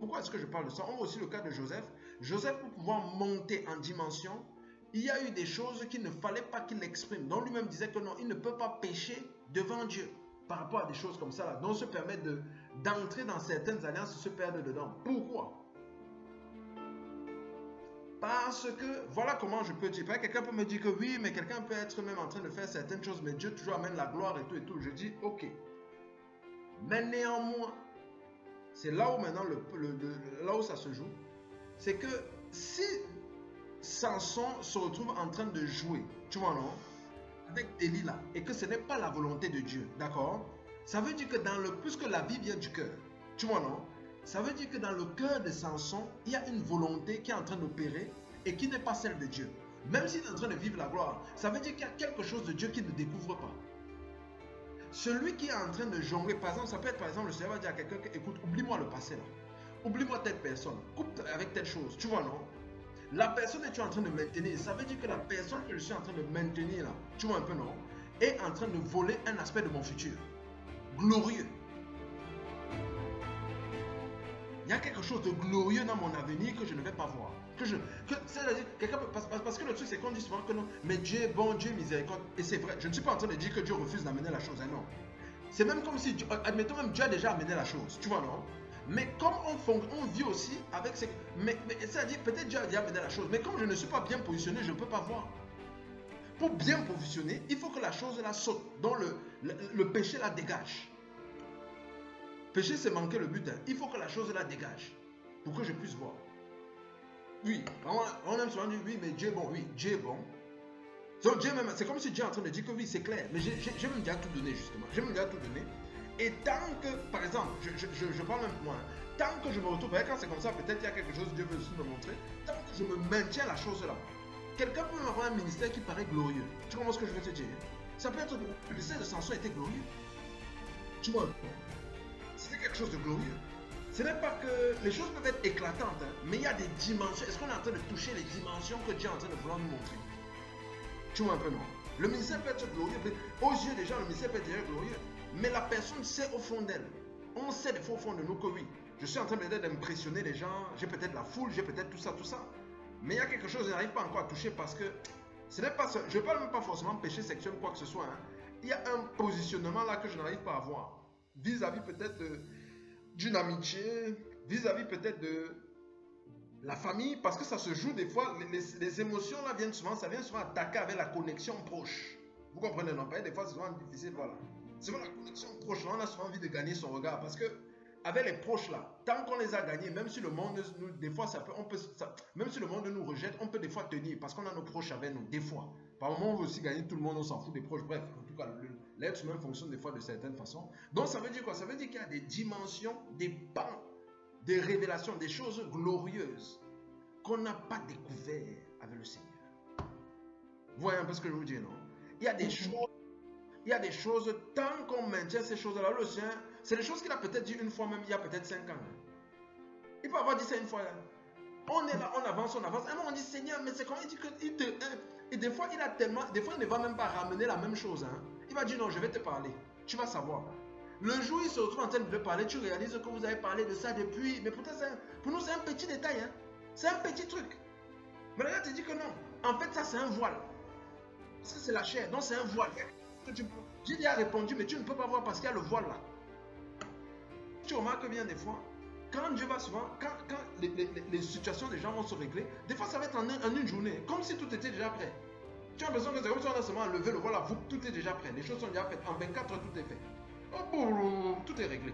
Pourquoi est-ce que je parle de ça? On voit aussi le cas de Joseph. Joseph, pour pouvoir monter en dimension, il y a eu des choses qu'il ne fallait pas qu'il exprime. Donc lui-même disait que non, il ne peut pas pécher devant Dieu par rapport à des choses comme ça. Donc se permettre d'entrer dans certaines alliances et se perdre dedans. Pourquoi? Parce que, voilà comment je peux dire. Quelqu'un peut me dire que oui, mais quelqu'un peut être même en train de faire certaines choses, mais Dieu toujours amène la gloire et tout et tout. Je dis, ok. Mais néanmoins, c'est là où maintenant, là où ça se joue, c'est que si Samson se retrouve en train de jouer, tu vois non, avec Delilah, et que ce n'est pas la volonté de Dieu, d'accord? Ça veut dire que puisque la vie vient du cœur, tu vois non? Ça veut dire que dans le cœur de Samson, il y a une volonté qui est en train d'opérer et qui n'est pas celle de Dieu. Même s'il est en train de vivre la gloire, ça veut dire qu'il y a quelque chose de Dieu qu'il ne découvre pas. Celui qui est en train de jongler, par exemple, ça peut être par exemple, le Seigneur va dire à quelqu'un, écoute, oublie-moi le passé là. Oublie-moi telle personne. Coupe avec telle chose. Tu vois, non? La personne que tu es en train de maintenir, ça veut dire que la personne que je suis en train de maintenir là, tu vois un peu, non? Est en train de voler un aspect de mon futur. Glorieux. Il y a quelque chose de glorieux dans mon avenir que je ne vais pas voir. Parce que le truc, c'est qu'on dit souvent que non, mais Dieu est bon, Dieu est miséricorde. Et c'est vrai, je ne suis pas en train de dire que Dieu refuse d'amener la chose. Hein, non. C'est même comme si, admettons même Dieu a déjà amené la chose. Tu vois, non? Mais comme on vit aussi avec ces... Mais c'est-à-dire, peut-être Dieu a déjà amené la chose. Mais comme je ne suis pas bien positionné, je ne peux pas voir. Pour bien positionner, il faut que la chose la saute. Donc le péché la dégage. Péché, c'est manquer le but. Hein. Il faut que la chose la dégage pour que je puisse voir. Oui, on aime souvent dire oui, mais Dieu est bon. Oui, Dieu est bon. Donc Dieu même, c'est comme si Dieu est en train de dire que oui, c'est clair. Mais j'ai même déjà tout donné justement. J'ai même déjà tout donné. Et tant que, par exemple, je parle même pour moi. Tant que je me retrouve, quand c'est comme ça, peut-être il y a quelque chose que Dieu veut aussi me montrer. Tant que je me maintiens la chose là. Quelqu'un peut avoir un ministère qui paraît glorieux. Tu comprends ce que je veux te dire? Ça peut être, le ministère de Samson était glorieux. Tu vois? C'était quelque chose de glorieux. Ce n'est pas que les choses peuvent être éclatantes, hein, mais il y a des dimensions. Est-ce qu'on est en train de toucher les dimensions que Dieu est en train de vouloir nous montrer? Tu vois un peu, non? Le ministère peut être glorieux. Aux yeux des gens, le ministère peut être déjà glorieux. Mais la personne sait au fond d'elle. On sait des fois au fond de nous que oui, je suis en train peut-être d'impressionner les gens, j'ai peut-être la foule, j'ai peut-être tout ça, tout ça. Mais il y a quelque chose que je n'arrive pas encore à toucher parce que ce n'est pas ça. Je ne parle même pas forcément de péché sexuel ou quoi que ce soit. Hein. Il y a un positionnement là que je n'arrive pas à avoir. Vis-à-vis peut-être d'une amitié, vis-à-vis peut-être de la famille, parce que ça se joue des fois, les émotions là viennent souvent, ça vient souvent attaquer avec la connexion proche. Vous comprenez, non? Des fois c'est souvent difficile, voilà. C'est vraiment la connexion proche, là, on a souvent envie de gagner son regard, parce que avec les proches là, tant qu'on les a gagnés, même si le monde nous, des fois même si le monde nous rejette, on peut des fois tenir, parce qu'on a nos proches avec nous, des fois. Par moment on veut aussi gagner tout le monde, on s'en fout des proches, bref, en tout cas, l'être humain fonctionne des fois de certaines façons. Donc ça veut dire quoi? Ça veut dire qu'il y a des dimensions, des pans, des révélations, des choses glorieuses qu'on n'a pas découvert avec le Seigneur. Vous voyez un peu ce que je veux dire, non? Il y a des choses, tant qu'on maintient ces choses-là, le Seigneur, c'est des choses qu'il a peut-être dit une fois même, il y a peut-être 5 ans. Il peut avoir dit ça une fois. On est là, on avance. À un moment, on dit, Seigneur, mais c'est comment il dit que... Et des fois, il a tellement... Des fois, il ne va même pas ramener la même chose. Hein. Il va dire, non, je vais te parler. Tu vas savoir. Le jour où il se retrouve en train de parler, tu réalises que vous avez parlé de ça depuis... Mais pourtant, pour nous, c'est un petit détail. Hein. C'est un petit truc. Mais là, tu dis que non. En fait, ça, c'est un voile. Parce que c'est la chair. Donc, c'est un voile. J'ai déjà répondu, mais tu ne peux pas voir parce qu'il y a le voile là. Tu remarques bien des fois, quand Dieu va souvent, quand les situations des gens vont se régler, des fois ça va être en une journée, comme si tout était déjà prêt. Tu as l'impression que c'est comme si on a seulement levé le voile, tout est déjà prêt, les choses sont déjà faites, en 24 heures tout est fait. Oh, tout est réglé.